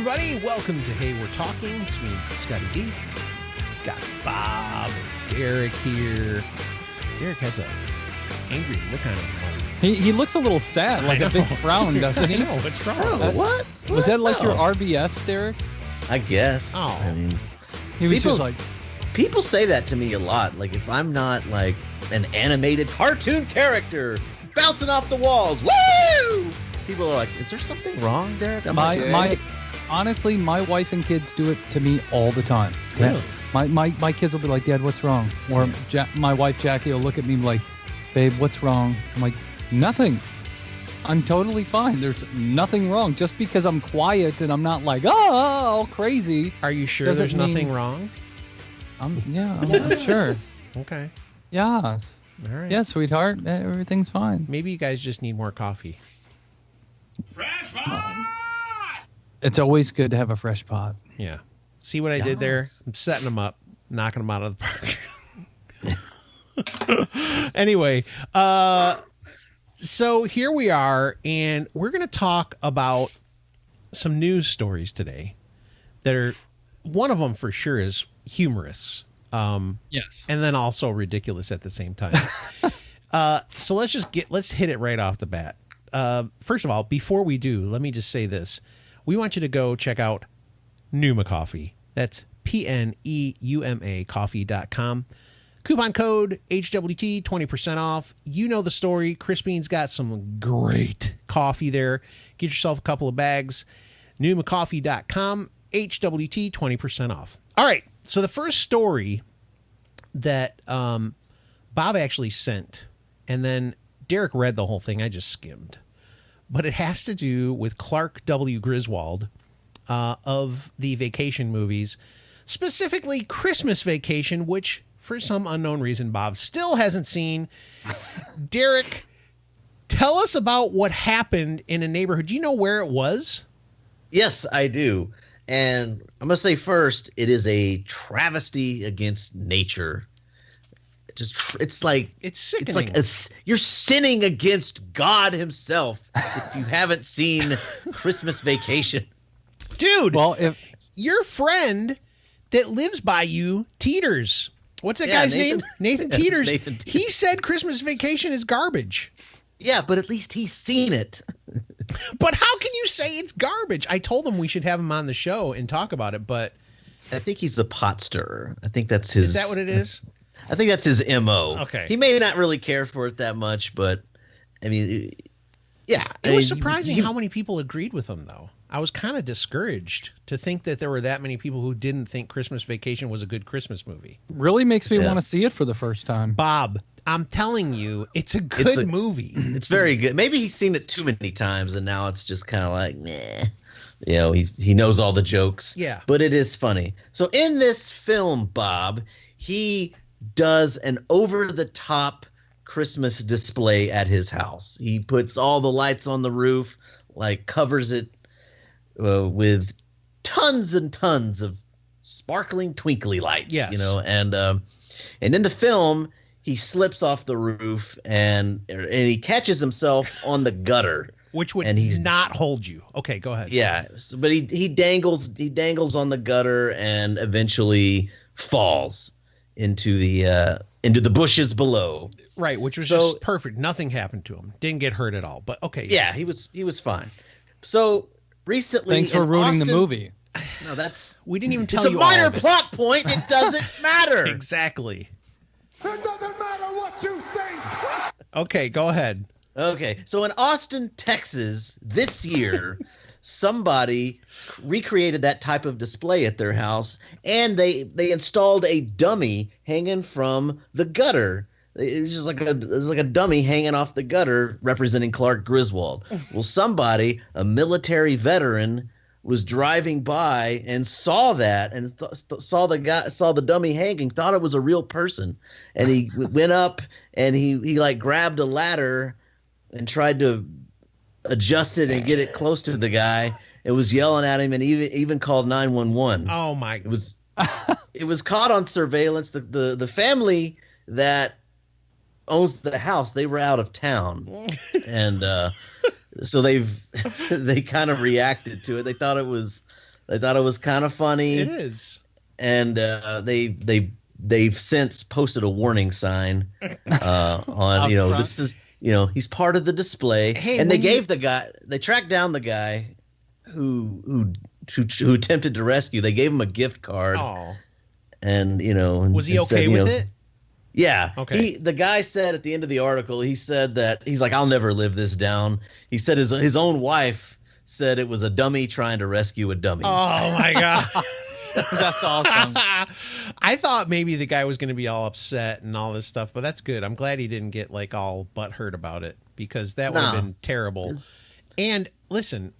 everybody. Welcome to Hey, We're Talking. It's me, Scotty D. Got Bob and Derek here. Derek has a angry look on his mug. He looks a little sad, like a big frown, doesn't he? No, what's wrong? What? Was that like your RBF, Derek? I guess. Oh. I mean, He was just like, people say that to me a lot. Like, if I'm not like an animated cartoon character bouncing off the walls, woo! People are like, "Is there something wrong, Derek?" I'm like, honestly, my wife and kids do it to me all the time. Really? My kids will be like, "Dad, what's wrong?" Or my wife Jackie will look at me like, "Babe, what's wrong?" I'm like, "Nothing. I'm totally fine. There's nothing wrong. Just because I'm quiet and I'm not like, all crazy." Are you sure there's nothing wrong? I'm sure. Okay. Yeah. All right. Yeah, sweetheart. Everything's fine. Maybe you guys just need more coffee. Fresh pot! It's always good to have a fresh pot. Yeah. See what I did there? Yes. I'm setting them up, knocking them out of the park. Anyway, so here we are, and we're going to talk about some news stories today that are, one of them for sure is humorous. Yes. And then also ridiculous at the same time. So let's hit it right off the bat. First of all, before we do, let me just say this. We want you to go check out Pneuma Coffee. That's PNEUMA coffee.com. Coupon code HWT, 20% off. You know the story. Chris Bean's got some great coffee there. Get yourself a couple of bags. PneumaCoffee.com, HWT, 20% off. All right. So the first story that Bob actually sent, and then Derek read the whole thing. I just skimmed. But it has to do with Clark W. Griswold of the Vacation movies, specifically Christmas Vacation, which for some unknown reason Bob still hasn't seen. Derek, tell us about what happened in a neighborhood. Do you know where it was? Yes, I do. And I'm gonna say first, it is a travesty against nature. It's like It's sickening. it's like you're sinning against God himself if you haven't seen Christmas Vacation. Dude, Well, if your friend that lives by you, Teeters. What's that Yeah, guy's Nathan. name? Nathan Teeters. Nathan Teeters. He said Christmas Vacation is garbage. Yeah, but at least he's seen it. But how can you say it's garbage? I told him we should have him on the show and talk about it, but I think he's a pot stirrer. I think that's his. is that what it is? I think that's his MO. Okay. He may not really care for it that much, but I mean, yeah. It was surprising how many people agreed with him, though. I was kind of discouraged to think that there were that many people who didn't think Christmas Vacation was a good Christmas movie. really makes me Yeah. want to see it for the first time. Bob, I'm telling you, it's a good movie. It's very good. Maybe he's seen it too many times, and now it's just kind of like, meh. You know, he knows all the jokes. Yeah. But it is funny. So in this film, Bob, he does an over-the-top Christmas display at his house. He puts all the lights on the roof, like covers it with tons and tons of sparkling, twinkly lights. Yes. You know, and in the film, he slips off the roof and he catches himself on the gutter. Which would And he's- not hold you. Okay, go ahead. Yeah, but he dangles on the gutter and eventually falls into the bushes below. Right, which was So- just perfect. Nothing happened to him. Didn't get hurt at all. But okay. Yeah, he was fine. So recently, Thanks for in ruining the Austin- movie. No, that's We didn't even tell it's a you all minor of it. plot point. It doesn't matter. Exactly. It doesn't matter what you think! Okay, go ahead. Okay, so in Austin, Texas, this year, somebody recreated that type of display at their house, and they installed a dummy hanging from the gutter. It was just like a dummy hanging off the gutter representing Clark Griswold. Well, somebody, a military veteran, was driving by and saw that and saw the dummy hanging, thought it was a real person, and he went up and he like grabbed a ladder and tried to adjust it and get it close to the guy. It was yelling at him and even called 911. Oh my! It was caught on surveillance. The family that owns the house, they were out of town, and so they kind of reacted to it. They thought it was They thought it was kind of funny. It is. And they've since posted a warning sign on, this is, he's part of the display. Hey, and they tracked down the guy who attempted to rescue. They gave him a gift card. Oh. And, was he okay with it? Yeah. Okay. The guy said at the end of the article, he said that he's like, I'll never live this down. He said his own wife said it was a dummy trying to rescue a dummy. Oh my God. That's awesome. I thought maybe the guy was going to be all upset and all this stuff, but that's good. I'm glad he didn't get like all butthurt about it, because that would have been terrible. And listen,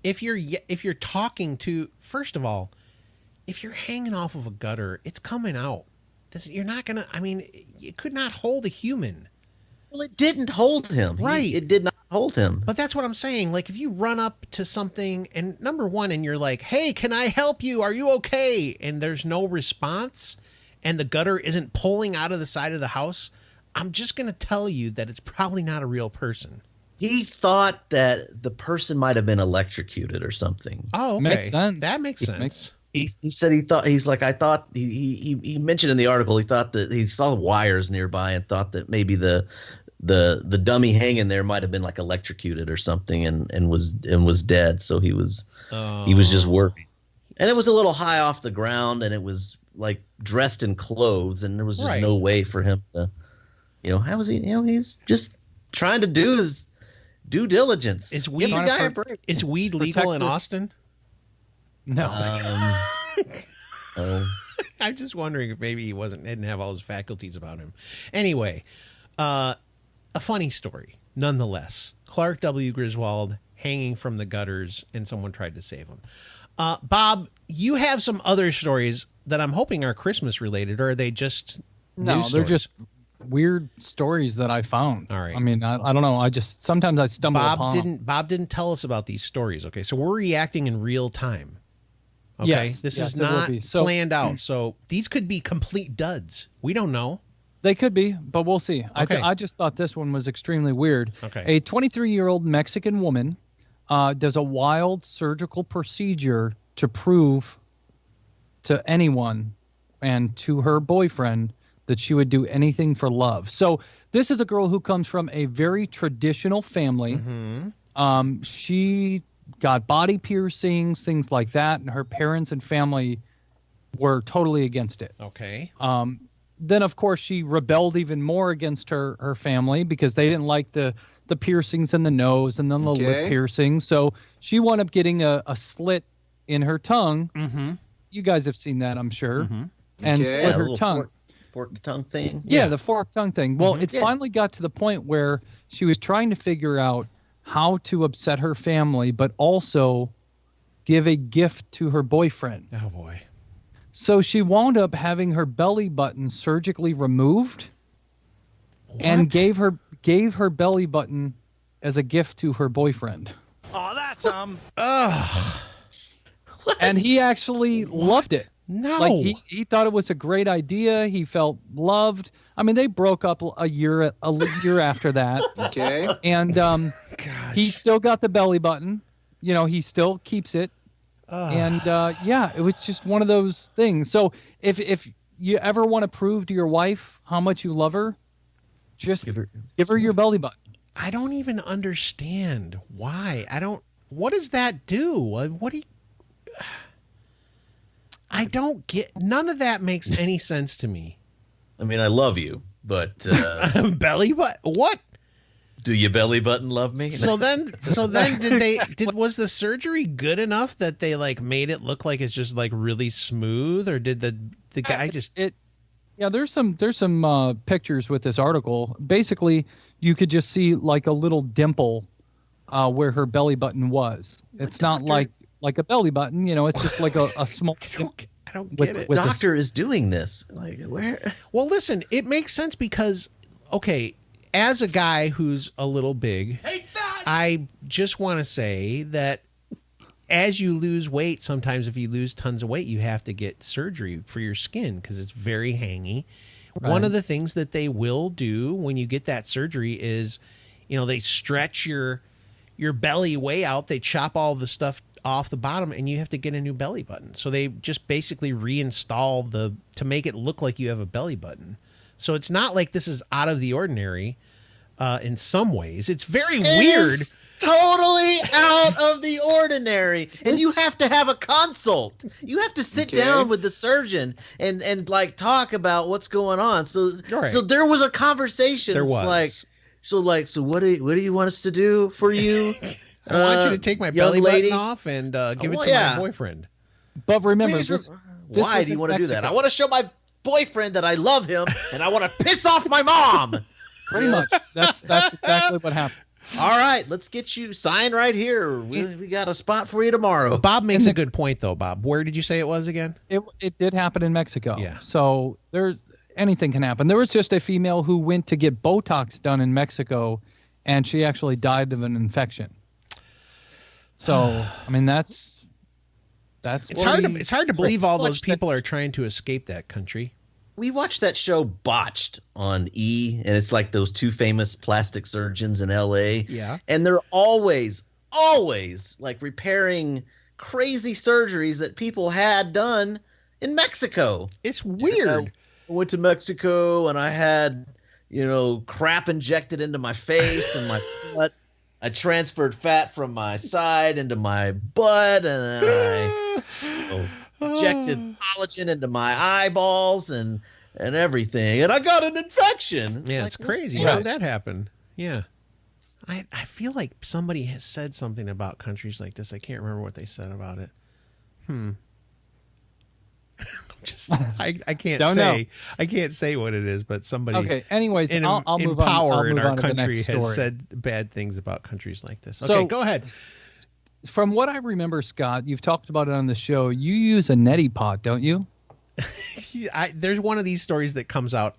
if you're talking to, first of all, if you're hanging off of a gutter, it's coming out. You're not going to, it could not hold a human. Well, it didn't hold him. Right. It did not hold him. But that's what I'm saying. Like, if you run up to something and number one, and you're like, hey, can I help you? Are you okay? And there's no response and the gutter isn't pulling out of the side of the house, I'm just going to tell you that it's probably not a real person. He thought that the person might have been electrocuted or something. Oh, okay. Makes sense. That makes sense. He said he mentioned in the article, he thought that he saw wires nearby and thought that maybe the dummy hanging there might have been like electrocuted or something and was dead. So he was just worried. And it was a little high off the ground, and it was like dressed in clothes, and there was just no way for him to, how was he? He's just trying to do his due diligence. Is weed legal in Austin? No. I'm just wondering if maybe he didn't have all his faculties about him. Anyway, a funny story, nonetheless. Clark W. Griswold hanging from the gutters, and someone tried to save him. Bob, you have some other stories that I'm hoping are Christmas related, or are they just no? They're just weird stories that I found. All right. I don't know. Sometimes I stumble upon. Bob didn't tell us about these stories. Okay, so we're reacting in real time. Okay, yes, this is not planned out. So these could be complete duds. We don't know. They could be, but we'll see. Okay. I just thought this one was extremely weird. Okay. A 23-year-old Mexican woman does a wild surgical procedure to prove to anyone and to her boyfriend that she would do anything for love. So this is a girl who comes from a very traditional family. Mm-hmm. She got body piercings, things like that, and her parents and family were totally against it. Okay. Then, of course, she rebelled even more against her family because they didn't like the piercings in the nose and then the lip piercings. So she wound up getting a slit in her tongue. Mm-hmm. You guys have seen that, I'm sure. Mm-hmm. And slit her tongue. Forked tongue thing? Yeah, the forked tongue thing. Well, it finally got to the point where she was trying to figure out how to upset her family, but also give a gift to her boyfriend. Oh, boy. So she wound up having her belly button surgically removed and gave her belly button as a gift to her boyfriend. Oh, that's And he actually loved it. No. Like he thought it was a great idea. He felt loved. I mean, they broke up a year after that. okay. And he still got the belly button. He still keeps it. And it was just one of those things. So if you ever want to prove to your wife how much you love her, just give her your belly button. I don't even understand why. What does that do? I don't get, none of that makes any sense to me. I mean, I love you, but belly button? What? Do you belly button love me? So then was the surgery good enough that they like made it look like it's just like really smooth, or did the guy just there's some pictures with this article. Basically, you could just see like a little dimple where her belly button was. It's not like a belly button, it's just like a small. I don't get it. The doctor is doing this. Like where? Well, listen, it makes sense because, okay, as a guy who's a little big, I just want to say that as you lose weight, sometimes if you lose tons of weight, you have to get surgery for your skin because it's very hangy. Right. One of the things that they will do when you get that surgery is, they stretch your belly way out. They chop all the stuff off the bottom and you have to get a new belly button. So they just basically reinstall to make it look like you have a belly button. So it's not like this is out of the ordinary in some ways. It's very weird. Totally out of the ordinary, and you have to have a consult. You have to sit down with the surgeon and like talk about what's going on. So there was a conversation. There was. So what do you want us to do for you? I want you to take my belly button off and give it to my boyfriend. But remember, why do you want to do that? I want to show my boyfriend that I love him, and I want to piss off my mom. Pretty much. That's exactly what happened. All right, let's get you signed right here. We got a spot for you tomorrow. Bob makes a good point, though, Bob. Where did you say it was again? It did happen in Mexico. Yeah. So anything can happen. There was just a female who went to get Botox done in Mexico, and she actually died of an infection. So, I mean, that's it's hard to believe all those people are trying to escape that country. We watched that show Botched on E, and it's like those two famous plastic surgeons in L.A. Yeah. And they're always like repairing crazy surgeries that people had done in Mexico. It's weird. I went to Mexico and I had, crap injected into my face and my butt. I transferred fat from my side into my butt, and then I injected collagen into my eyeballs and everything, and I got an infection. It's crazy. How'd that happen? Yeah. I feel like somebody has said something about countries like this. I can't remember what they said about it. I can't say. I can't say what it is, but somebody. Okay. Anyways, I'll move power on. in our to the country next has story. said bad things about countries like this. So- Okay, go ahead. From what I remember, Scott, you've talked about it on the show. You use a neti pot, don't you? There's one of these stories that comes out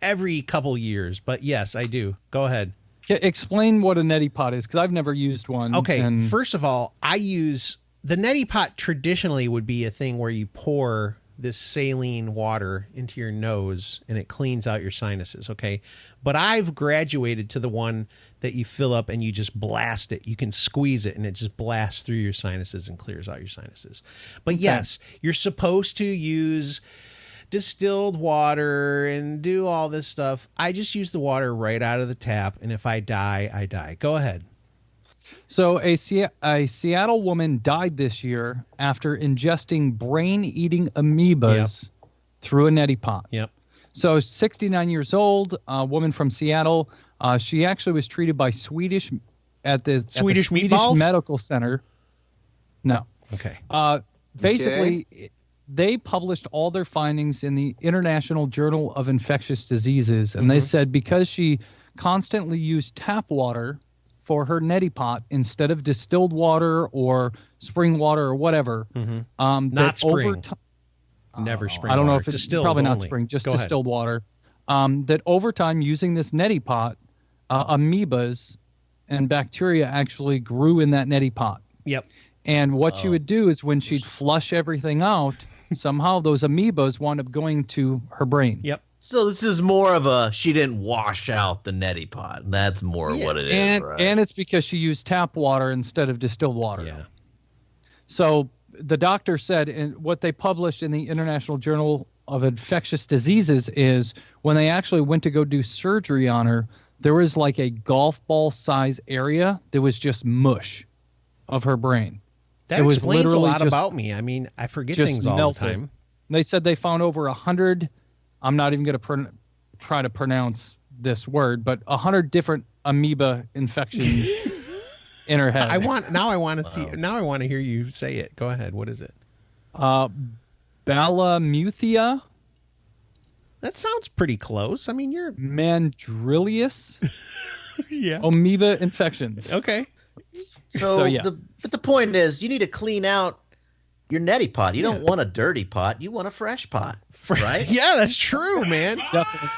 every couple years, but yes, I do. Go ahead. Explain what a neti pot is, because I've never used one. Okay, first of all, I use the neti pot. Traditionally, would be a thing where you pour this saline water into your nose and it cleans out your sinuses. Okay, but I've graduated to the one that you fill up and you just blast it. You can squeeze it and it just blasts through your sinuses and clears out your sinuses. But yes, you're supposed to use distilled water and do all this stuff. I just use the water right out of the tap, and if I die, I die. Go ahead. So a Seattle woman died this year after ingesting brain-eating amoebas through a neti pot. Yep. So 69 years old, a woman from Seattle. She actually was treated by Swedish Swedish meatballs? Medical Center. No. Okay. Basically, they published all their findings in the International Journal of Infectious Diseases, and they said because she constantly used tap water for her neti pot instead of distilled water or spring water or whatever. Not spring. Never spring. I don't know water. if it's Distilled probably not only. spring, just Go distilled water. That over time, using this neti pot, amoebas and bacteria actually grew in that neti pot. Yep. And what she would do is when she'd flush everything out, somehow those amoebas wound up going to her brain. Yep. So this is more of she didn't wash out the neti pot. That's more what it is, right? And it's because she used tap water instead of distilled water. Yeah. So the doctor said, and what they published in the International Journal of Infectious Diseases is when they actually went to go do surgery on her, there was like a golf ball size area that was just mush of her brain. That was explains a literally lot just- about me. I mean, I forget just things all melted. the time. They said they found over 100. I'm not even going to try to pronounce this word, but 100 different amoeba infections in her head. I want to see. Now I want to hear you say it. Go ahead. What is it? Balamuthia, That sounds pretty close. I mean, you're Mandrillius, yeah. amoeba infections. Okay. So yeah. But the point is, you need to clean out your neti pot. You don't want a dirty pot. You want a fresh pot, right? Yeah, that's true, man. Definitely.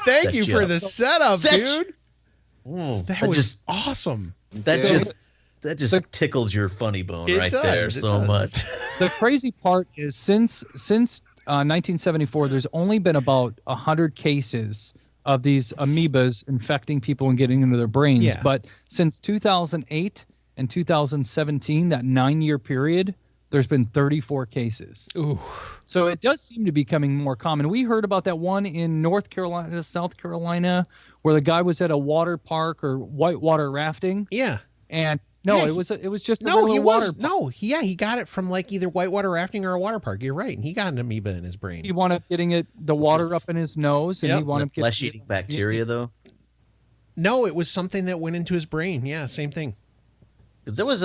Thank Set you you for up. the setup, dude. That was just awesome. that just tickled your funny bone It right does, there it so does. much. The crazy part is since 1974, there's only been about 100 cases of these amoebas infecting people and getting into their brains. Yeah. But since 2008 in 2017, that 9-year period, there's been 34 cases. Ooh. So it does seem to be becoming more common. We heard about that one in North Carolina, South Carolina, where the guy was at a water park or whitewater rafting. Yeah. And it was just a no, regular he was water park. no, he got it from like either whitewater rafting or a water park. You're right, and he got an amoeba in his brain. He wound up getting the water up in his nose, and he wound up getting flesh-eating bacteria, though. No, it was something that went into his brain. Yeah, same thing. Because there was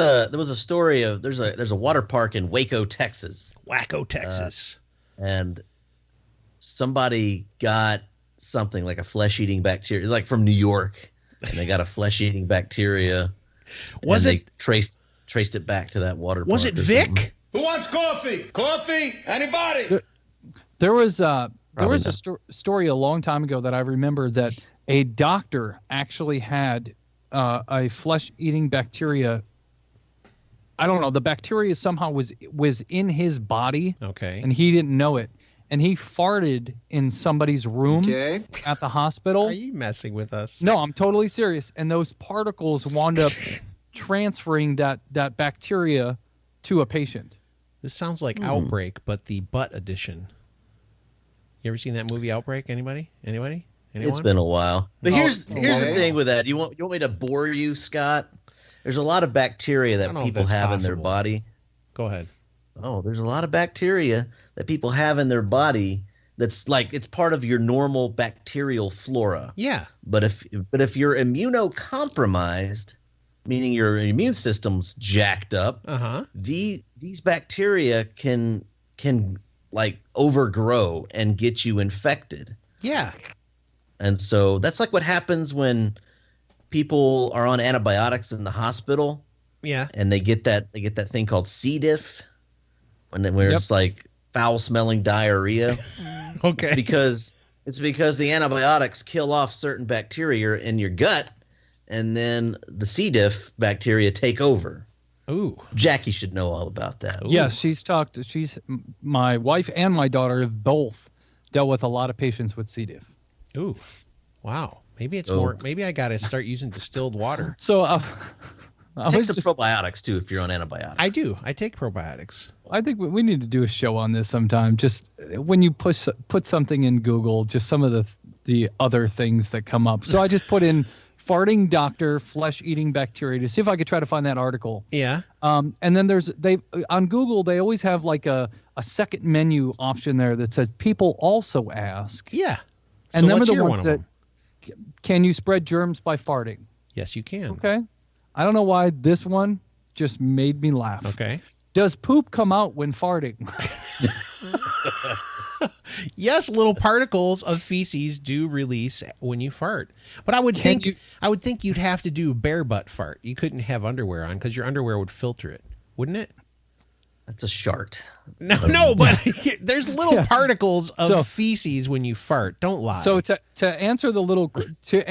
a story of there's a water park in Waco, Texas. Wacko, Texas. And somebody got something like a flesh-eating bacteria, like from New York, and they got a flesh-eating bacteria. They traced it back to that water park. Was it Vic? Something. Who wants coffee? Coffee? Anybody? There was a story a long time ago that I remember that a doctor actually had a flesh-eating bacteria. I don't know. The bacteria somehow was in his body. Okay. And he didn't know it. And he farted in somebody's room at the hospital. Are you messing with us? No, I'm totally serious. And those particles wound up transferring that bacteria to a patient. This sounds like Outbreak, but the butt edition. You ever seen that movie Outbreak? Anybody? Anyone? It's been a while. But here's the thing with that. You want me to bore you, Scott? There's a lot of bacteria that people have in their body. Go ahead. Oh, there's a lot of bacteria that people have in their body that's like it's part of your normal bacterial flora. Yeah. But if you're immunocompromised, meaning your immune system's jacked up, these bacteria can like overgrow and get you infected. Yeah. And so that's like what happens when people are on antibiotics in the hospital. Yeah. And they get that thing called C. diff, where it's like foul smelling diarrhea. Okay. It's because the antibiotics kill off certain bacteria in your gut, and then the C. diff bacteria take over. Ooh. Jackie should know all about that. Ooh. Yes, my wife and my daughter have both dealt with a lot of patients with C. diff. Ooh. Wow. Maybe it's more. Maybe I got to start using distilled water. So take some probiotics too if you're on antibiotics. I do. I take probiotics. I think we need to do a show on this sometime. Just when you put something in Google, just some of the other things that come up. So I just put in farting doctor flesh-eating bacteria to see if I could try to find that article. Yeah. And then on Google they always have like a second menu option there that says people also ask. Yeah. And then the ones that can you spread germs by farting? Yes, you can. Okay. I don't know why this one just made me laugh. Okay. Does poop come out when farting? Yes, little particles of feces do release when you fart. But I would think you'd have to do bare butt fart. You couldn't have underwear on because your underwear would filter it, wouldn't it? That's a shart. No, but there's little particles of feces when you fart. Don't lie. So to answer the question,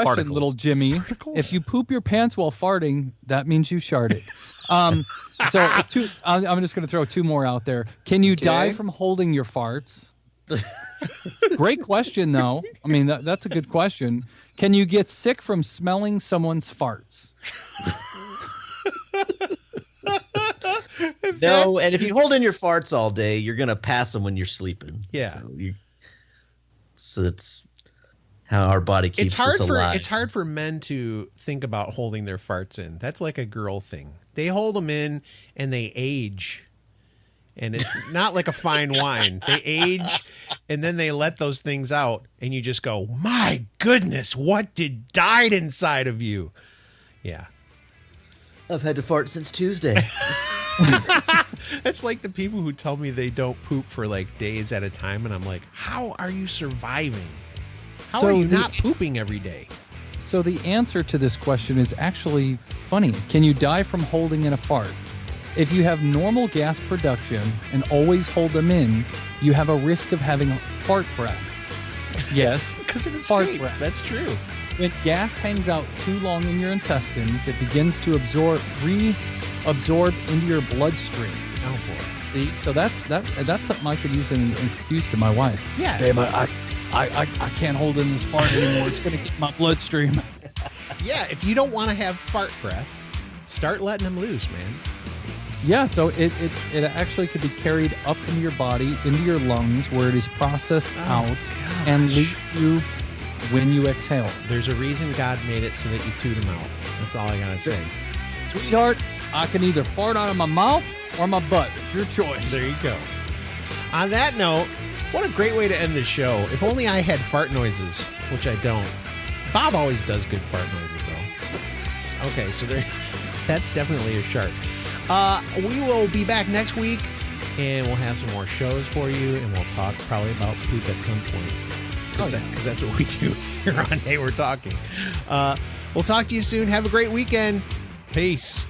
particles. Little Jimmy, Particles? if you poop your pants while farting, that means you sharted. I'm just going to throw two more out there. Can you die from holding your farts? Great question, though. I mean, that's a good question. Can you get sick from smelling someone's farts? No, and if you hold in your farts all day, you're going to pass them when you're sleeping. Yeah. So it's how our body keeps us alive. It's hard for men to think about holding their farts in. That's like a girl thing. They hold them in and they age. And it's not like a fine wine. They age and then they let those things out and you just go, my goodness, what died inside of you? Yeah. I've had to fart since Tuesday. It's like the people who tell me they don't poop for like days at a time. And I'm like, how are you surviving? How are you not pooping every day? So the answer to this question is actually funny. Can you die from holding in a fart? If you have normal gas production and always hold them in, you have a risk of having fart breath. Yes. Because it fart escapes. breath. That's true. When gas hangs out too long in your intestines, it begins to reabsorb into your bloodstream. Oh boy. See? So that's something I could use as an excuse to my wife. Yeah. Babe, I can't hold in this fart anymore. It's going to get my bloodstream. Yeah, if you don't want to have fart breath, Start letting them loose, man. Yeah, so it actually could be carried up into your body, into your lungs, where it is processed out and leave you when you exhale. There's a reason God made it so that you toot them out. That's all I gotta say. Sweetheart, I can either fart out of my mouth or my butt. It's your choice. There you go. On that note, what a great way to end the show. If only I had fart noises, which I don't. Bob always does good fart noises, though. Okay, so that's definitely a shark. We will be back next week, and we'll have some more shows for you, and we'll talk probably about poop at some point. Because that's what we do here on Hey We're Talking. We'll talk to you soon. Have a great weekend. Peace.